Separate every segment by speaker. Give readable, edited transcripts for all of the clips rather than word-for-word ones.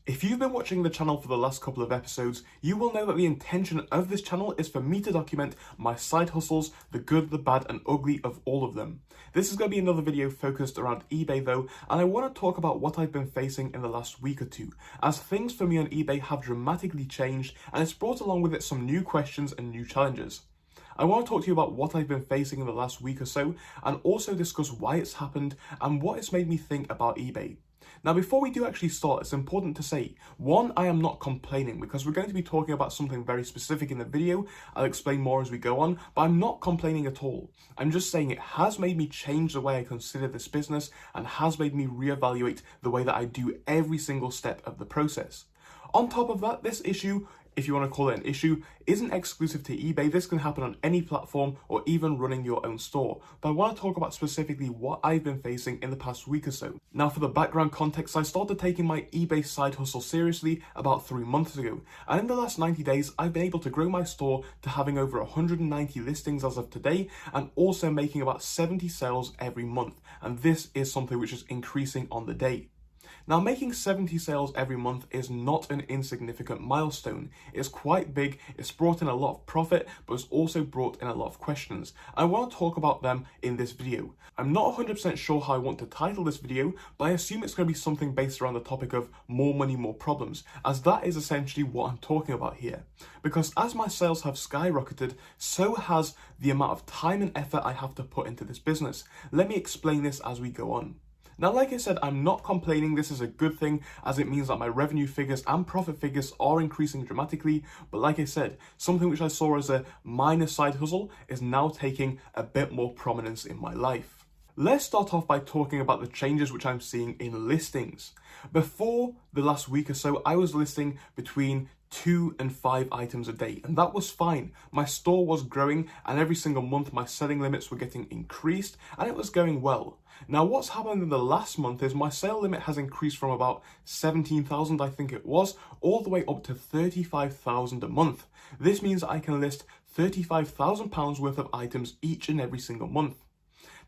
Speaker 1: If you've been watching the channel for the last couple of episodes, you will know that the intention of this channel is for me to document my side hustles, the good, the bad, and ugly of all of them. This is going to be another video focused around eBay though, and I want to talk about what I've been facing in the last week or two, as things for me on eBay have dramatically changed, and it's brought along with it some new questions and new challenges. I want to talk to you about what I've been facing in the last week or so, and also discuss why it's happened and what it's made me think about eBay. Now, before we do actually start, it's important to say, one, I am not complaining because we're going to be talking about something very specific in the video. I'll explain more as we go on, but I'm not complaining at all. I'm just saying it has made me change the way I consider this business and has made me reevaluate the way that I do every single step of the process. On top of that, this issue, if you want to call it an issue, isn't exclusive to eBay. This can happen on any platform or even running your own store. But I want to talk about specifically what I've been facing in the past week or so. Now, for the background context, I started taking my eBay side hustle seriously about 3 months ago. And in the last 90 days, I've been able to grow my store to having over 190 listings as of today, and also making about 70 sales every month. And this is something which is increasing on the day. Now, making 70 sales every month is not an insignificant milestone. It's quite big, it's brought in a lot of profit, but it's also brought in a lot of questions. I want to talk about them in this video. I'm not 100% sure how I want to title this video, but I assume it's going to be something based around the topic of more money, more problems, as that is essentially what I'm talking about here. Because as my sales have skyrocketed, so has the amount of time and effort I have to put into this business. Let me explain this as we go on. Now, like I said, I'm not complaining. This is a good thing, as it means that my revenue figures and profit figures are increasing dramatically. But like I said, something which I saw as a minor side hustle is now taking a bit more prominence in my life. Let's start off by talking about the changes which I'm seeing in listings. Before the last week or so, I was listing between 2 and 5 items a day, and that was fine. My store was growing, and every single month my selling limits were getting increased, and it was going well. Now, what's happened in the last month is my sale limit has increased from about 17,000, I think it was, all the way up to 35,000 a month. This means I can list £35,000 worth of items each and every single month.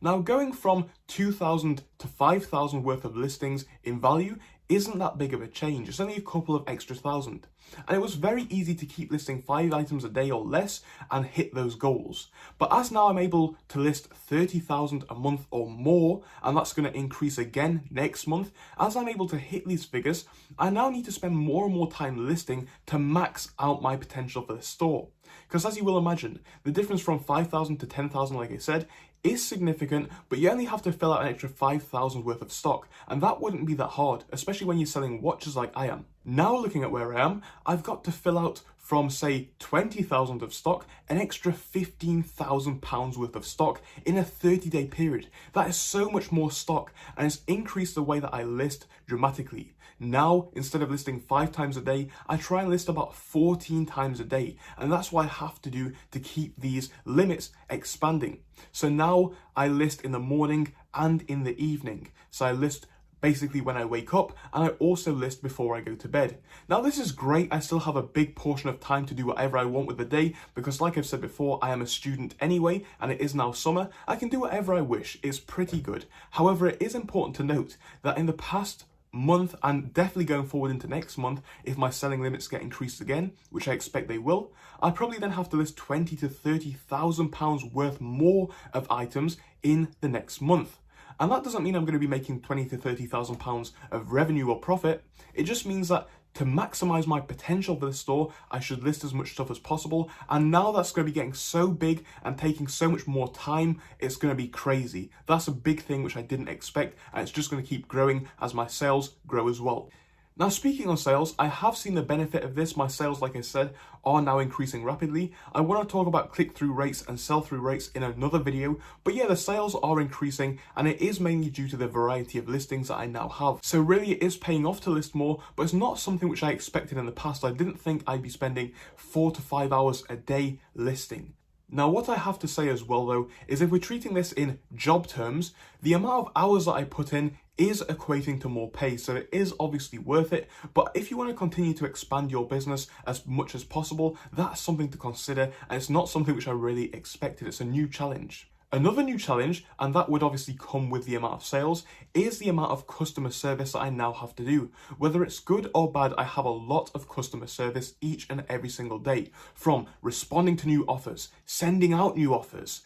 Speaker 1: Now, going from 2,000 to 5,000 worth of listings in value isn't that big of a change. It's only a couple of extra thousand. And it was very easy to keep listing 5 items a day or less and hit those goals. But as now I'm able to list 30,000 a month or more, and that's going to increase again next month, as I'm able to hit these figures, I now need to spend more and more time listing to max out my potential for the store. Because as you will imagine, the difference from 5,000 to 10,000, like I said, is significant, but you only have to fill out an extra 5,000 worth of stock, and that wouldn't be that hard, especially when you're selling watches like I am. Now, looking at where I am, I've got to fill out from, say, 20,000 of stock, an extra £15,000 worth of stock in a 30-day period. That is so much more stock, and it's increased the way that I list dramatically. Now, instead of listing 5 times a day, I try and list about 14 times a day, and that's what I have to do to keep these limits expanding. So now I list in the morning and in the evening. So I list basically when I wake up, and I also list before I go to bed. Now, this is great. I still have a big portion of time to do whatever I want with the day, because like I've said before, I am a student anyway, and it is now summer. I can do whatever I wish. It's pretty good. However, it is important to note that in the past month, and definitely going forward into next month, if my selling limits get increased again, which I expect they will, I'll probably then have to list 20 to 30,000 pounds worth more of items in the next month. And that doesn't mean I'm going to be making 20 to 30,000 pounds of revenue or profit. It just means that to maximize my potential for the store, I should list as much stuff as possible. And now that's going to be getting so big and taking so much more time, it's going to be crazy. That's a big thing which I didn't expect, and it's just going to keep growing as my sales grow as well. Now, speaking on sales, I have seen the benefit of this. My sales, like I said, are now increasing rapidly. I want to talk about click-through rates and sell-through rates in another video, but yeah, the sales are increasing, and it is mainly due to the variety of listings that I now have. So really, it is paying off to list more, but it's not something which I expected in the past. I didn't think I'd be spending 4 to 5 hours a day listing. Now, what I have to say as well, though, is if we're treating this in job terms, the amount of hours that I put in is equating to more pay, so it is obviously worth it. But if you want to continue to expand your business as much as possible, that's something to consider, and it's not something which I really expected. It's a new challenge. Another new challenge, and that would obviously come with the amount of sales, is the amount of customer service that I now have to do. Whether it's good or bad, I have a lot of customer service each and every single day, from responding to new offers, sending out new offers,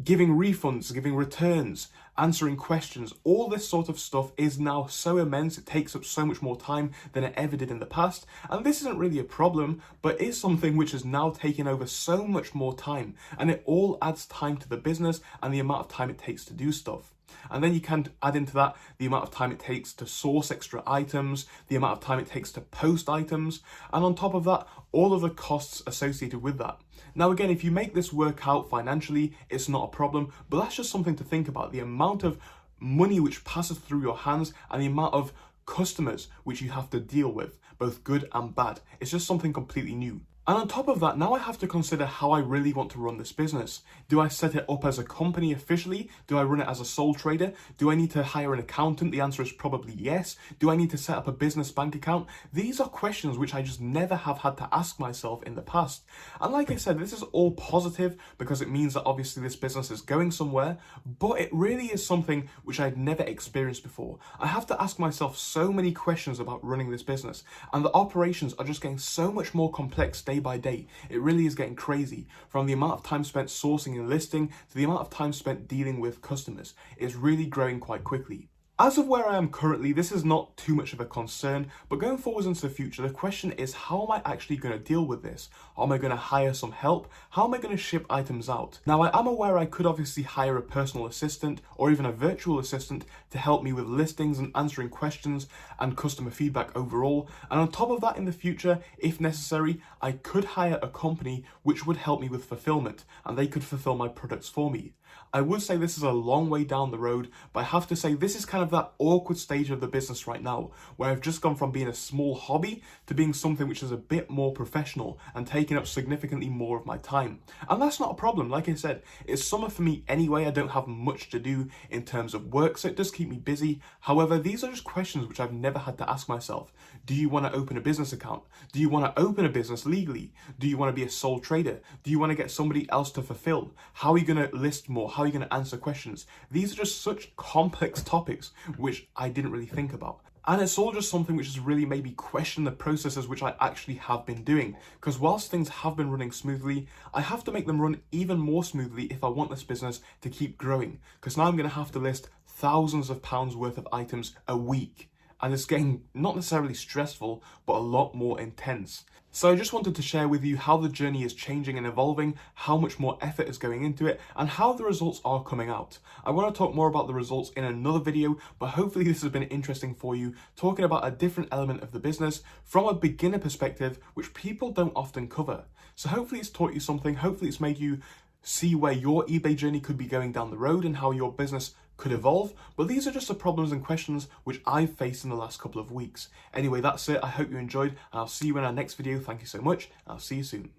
Speaker 1: giving refunds, giving returns, answering questions. All this sort of stuff is now so immense, it takes up so much more time than it ever did in the past. And this isn't really a problem, but is something which has now taken over so much more time. And it all adds time to the business and the amount of time it takes to do stuff. And then you can add into that the amount of time it takes to source extra items, the amount of time it takes to post items, and on top of that, all of the costs associated with that. Now again, if you make this work out financially, it's not a problem, but that's just something to think about. The amount of money which passes through your hands and the amount of customers which you have to deal with, both good and bad. It's just something completely new. And on top of that, now I have to consider how I really want to run this business. Do I set it up as a company officially? Do I run it as a sole trader? Do I need to hire an accountant? The answer is probably yes. Do I need to set up a business bank account? These are questions which I just never have had to ask myself in the past. And like I said, this is all positive because it means that obviously this business is going somewhere, but it really is something which I'd never experienced before. I have to ask myself so many questions about running this business, and the operations are just getting so much more complex day by day. It really is getting crazy. From the amount of time spent sourcing and listing to the amount of time spent dealing with customers, it's really growing quite quickly. As of where I am currently, this is not too much of a concern, but going forwards into the future, the question is, how am I actually going to deal with this? How am I going to hire some help? How am I going to ship items out? Now, I am aware I could obviously hire a personal assistant or even a virtual assistant to help me with listings and answering questions and customer feedback overall. And on top of that, in the future, if necessary, I could hire a company which would help me with fulfillment and they could fulfill my products for me. I would say this is a long way down the road, but I have to say this is kind of that awkward stage of the business right now, where I've just gone from being a small hobby to being something which is a bit more professional and taking up significantly more of my time. And that's not a problem. Like I said, it's summer for me anyway. I don't have much to do in terms of work, so it does keep me busy. However, these are just questions which I've never had to ask myself. Do you want to open a business account? Do you want to open a business legally? Do you want to be a sole trader? Do you want to get somebody else to fulfill? How are you going to list more? How are you going to answer questions? These are just such complex topics which I didn't really think about. And it's all just something which has really made me question the processes which I actually have been doing. Because whilst things have been running smoothly, I have to make them run even more smoothly if I want this business to keep growing. Because now I'm going to have to list thousands of pounds worth of items a week. And it's getting not necessarily stressful, but a lot more intense. So I just wanted to share with you how the journey is changing and evolving, how much more effort is going into it, and how the results are coming out. I want to talk more about the results in another video, but hopefully this has been interesting for you, talking about a different element of the business from a beginner perspective, which people don't often cover. So hopefully it's taught you something, hopefully it's made you see where your eBay journey could be going down the road and how your business could evolve, but these are just the problems and questions which I've faced in the last couple of weeks. Anyway, that's it. I hope you enjoyed, and I'll see you in our next video. Thank you so much, and I'll see you soon.